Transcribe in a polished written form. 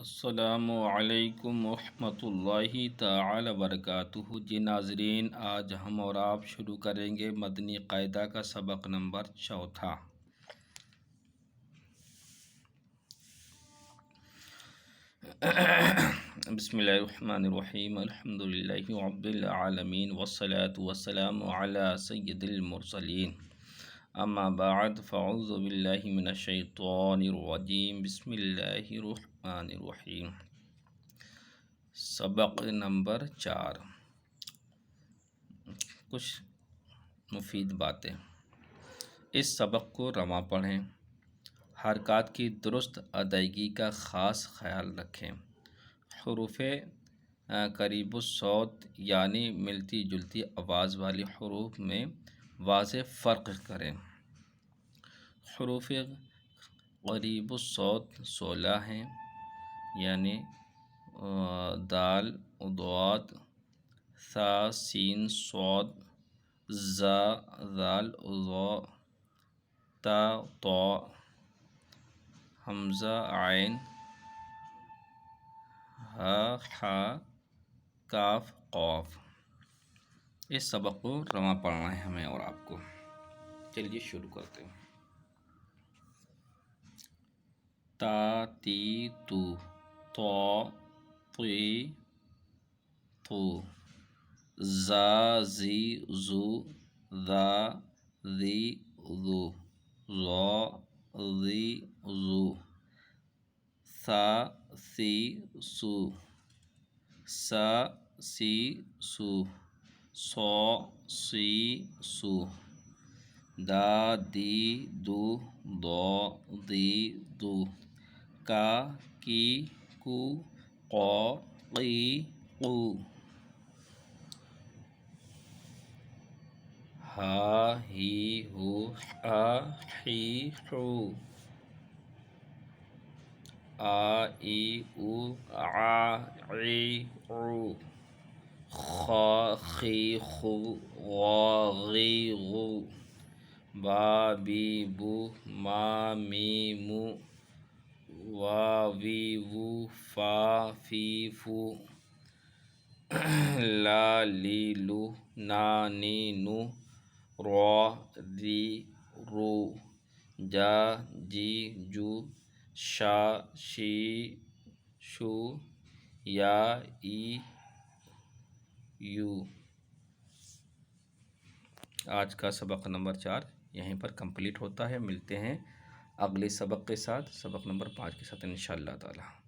السلام علیکم ورحمۃ اللہ تعالی وبرکاتہ۔ جی ناظرین، آج ہم اور آپ شروع کریں گے مدنی قاعدہ کا سبق نمبر 4۔ بسم اللہ الرحمن الرحیم، الحمد للہ رب العالمین والصلاة والسلام علی سید المرسلین، اما بعد فاعوذ باللہ من الشیطان الرجیم، بسم اللہ الرحمن الرحیم۔ سبق نمبر 4، کچھ مفید باتیں۔ اس سبق کو رواں پڑھیں، حرکات کی درست ادائیگی کا خاص خیال رکھیں، حروف قریب الصوت یعنی ملتی جلتی آواز والی حروف میں واضح فرق کریں۔ حروف قریب الصوت 16 ہیں، یعنی دال ضاد، ثا سین صاد، زا ذال ظا، تا طا، حمزہ عین، ہا حا، کاف قاف۔ اس سبق کو رواں پڑھنا ہے ہمیں اور آپ کو۔ چلیے شروع کرتے ہیں۔ تا تی تو، طا طی طو، زا زی زو، ذا ذی ذو، ظا ظی ظو، ثا ثی سو، سا سی سو، صا صی سو، دا دی دو، ضا ضی ضو، کا کی کو، قا قی قو، ہا ہی ہو، حا حی حو، آ ای او، عا عی عو، خا خی خو، غا غی غو، با بی بو، ما می مو، وا وی وو، فا فی فو، لا لی لو، نا نی نو، را ری رو، جا جی جو، شا شی شو، یا ای یو۔ آج کا سبق نمبر 4 یہیں پر کمپلیٹ ہوتا ہے۔ ملتے ہیں اگلے سبق کے ساتھ، سبق نمبر 5 کے ساتھ انشاءاللہ تعالی۔